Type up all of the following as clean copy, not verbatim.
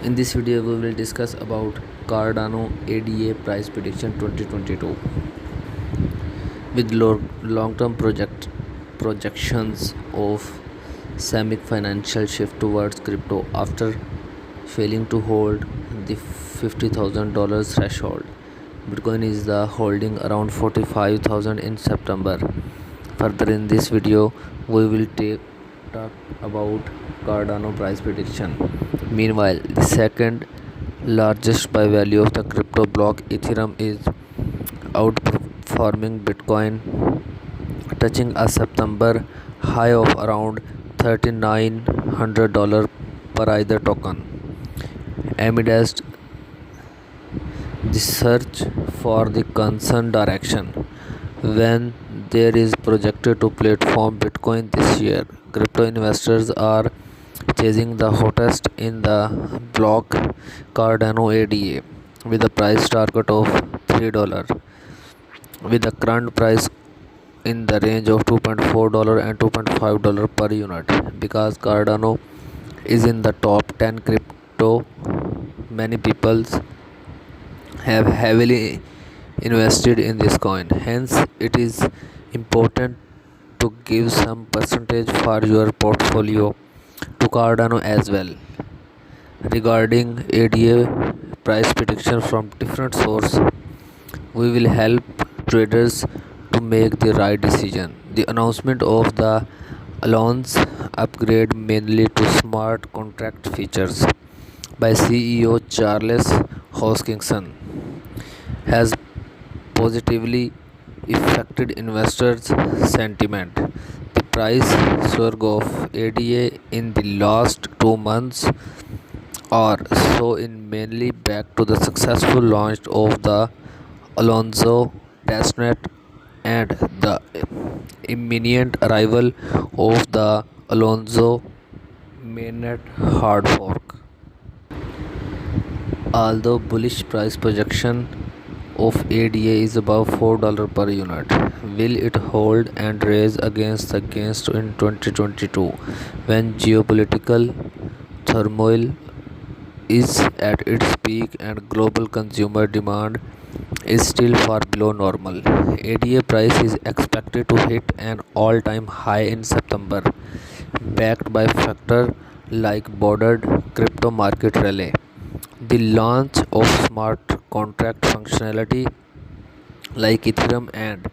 In this video, we will discuss about Cardano ADA price prediction 2022 with long-term projections of SEMIC financial shift towards crypto after failing to hold the $50,000 threshold. Bitcoin is the holding around 45,000 in September. Further in this video, we will talk about Cardano price prediction. Meanwhile, the second largest by value of the crypto block Ethereum is outperforming Bitcoin, touching a September high of around $3,900 per Ether token. Amidst the search for the concerned direction, when there is projected to platform Bitcoin this year, crypto investors are chasing the hottest in the block Cardano ADA with a price target of $3, with the current price in the range of $2.4 and $2.5 per unit. Because Cardano is in the top 10 crypto, many people have heavily invested in this coin. Hence, it is important to give some percentage for your portfolio to Cardano as well. Regarding ADA price prediction from different sources, we will help traders to make the right decision. The announcement of the Alon's upgrade mainly to smart contract features by CEO Charles Hoskinson has positively affected investors' sentiment. The price surge of ADA in the last 2 months or so in mainly back to the successful launch of the Alonso testnet and the imminent arrival of the Alonso mainnet hard fork. Although bullish price projection of ADA is above $4 per unit, will it hold and raise against in 2022 when geopolitical turmoil is at its peak and global consumer demand is still far below normal? ADA price is expected to hit an all-time high in September, backed by factors like bordered crypto market rally, the launch of smart contract functionality like Ethereum, and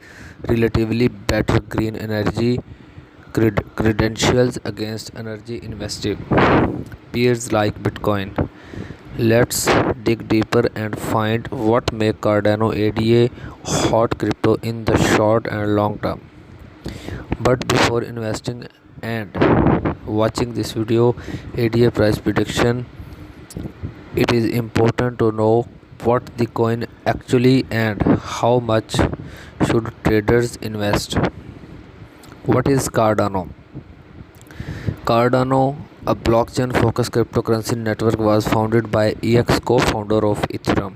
relatively better green energy credentials against energy investing peers like Bitcoin. Let's dig deeper and find what makes Cardano ADA hot crypto in the short and long term. But before investing and watching this video ADA price prediction, it is important to know what the coin actually and how much should traders invest. What is Cardano? Cardano, a blockchain-focused cryptocurrency network, was founded by EX co-founder of Ethereum,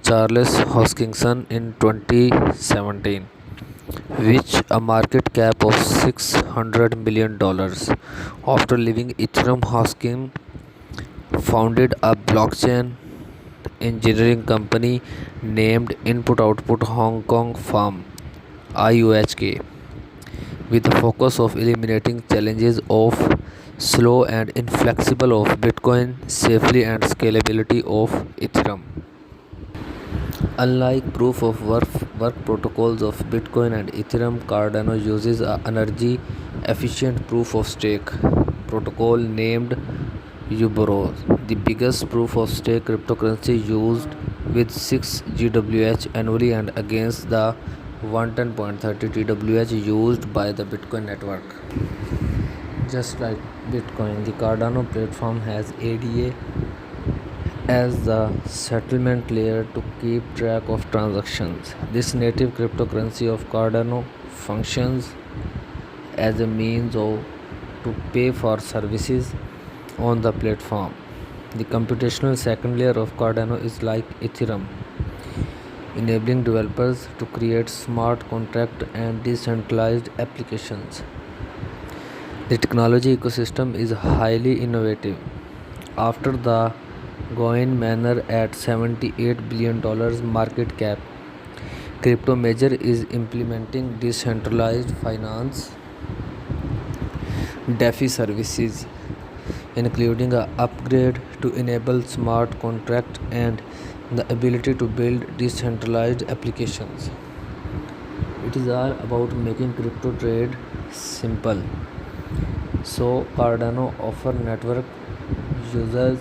Charles Hoskinson, in 2017, with a market cap of $600 million. After leaving Ethereum, Hoskinson founded a blockchain engineering company named Input Output Hong Kong Firm IOHK, with a focus of eliminating challenges of slow and inflexible of Bitcoin safely and scalability of Ethereum. Unlike proof of work protocols of Bitcoin and Ethereum, Cardano uses a energy efficient proof of stake protocol named Euboros, the biggest proof of stake cryptocurrency used with 6 GWh annually and against the 110.30 TWh used by the Bitcoin network. Just like Bitcoin, the Cardano platform has ADA as the settlement layer to keep track of transactions. This native cryptocurrency of Cardano functions as a means to pay for services on the platform. The computational second layer of Cardano is like Ethereum, enabling developers to create smart contract and decentralized applications. The technology ecosystem is highly innovative. After the Goin Manor at $78 billion market cap. Crypto Major is implementing decentralized finance DeFi services, including an upgrade to enable smart contract and the ability to build decentralized applications. It is all about making crypto trade simple. So Cardano offer network users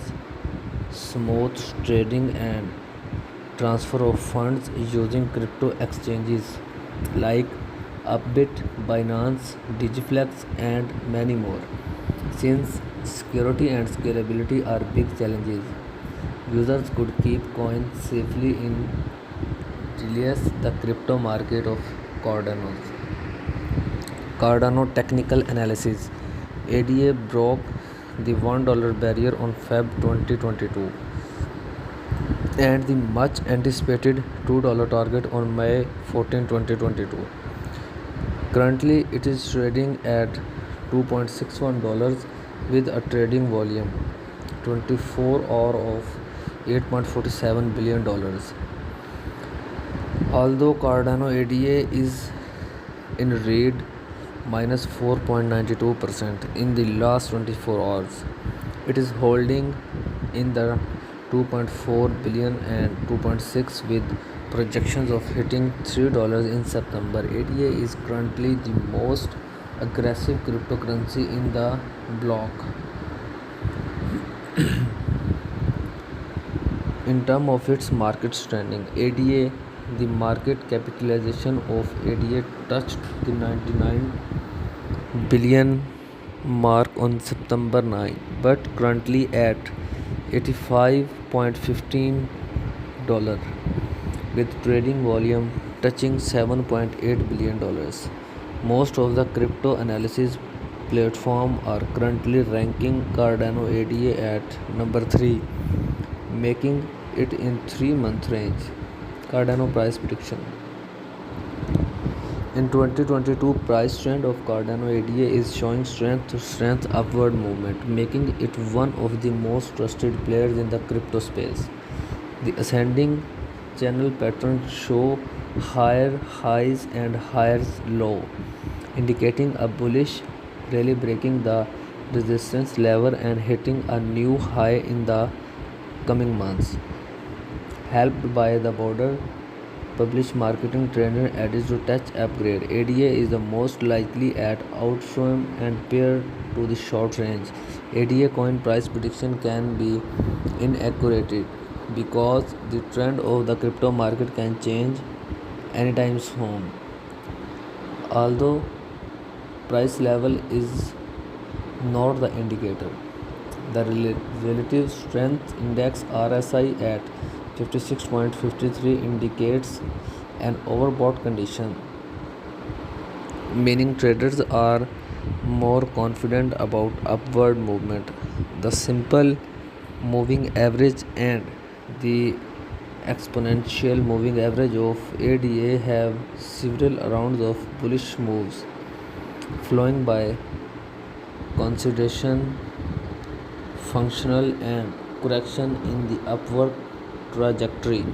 smooth trading and transfer of funds using crypto exchanges like Upbit, Binance, Digiflex, and many more. Since security and scalability are big challenges, users could keep coins safely in release the crypto market of Cardano. Cardano technical analysis. ADA broke the $1 barrier on Feb 2022 and the much anticipated $2 target on May 14, 2022. Currently, it is trading at $2.61 with a trading volume 24 hour of $8.47 billion. Although Cardano ADA is in red minus 4.92% in the last 24 hours, it is holding in the 2.4 billion and 2.6 with projections of hitting $3 in September. ADA is currently the most aggressive cryptocurrency in the block. In terms of its market standing, ADA, the market capitalization of ADA touched the 99 billion mark on September 9, but currently at $85.15 with trading volume touching $7.8 billion. Most of the crypto analysis platforms are currently ranking Cardano ADA at number 3, making it in 3-month range. Cardano price prediction. In 2022, price trend of Cardano ADA is showing strength to strength upward movement, making it one of the most trusted players in the crypto space. The ascending channel patterns show higher highs and higher low, indicating a bullish rally breaking the resistance level and hitting a new high in the coming months. Helped by the border published marketing trainer added to touch upgrade, ADA is the most likely at outperform and pair to the short range. ADA coin price prediction can be inaccurate because the trend of the crypto market can change anytime soon. Although price level is not the indicator. The relative strength index RSI at 56.53 indicates an overbought condition, meaning traders are more confident about upward movement. The simple moving average and the exponential moving average of ADA have several rounds of bullish moves flowing by consolidation, functional and correction in the upward trajectory.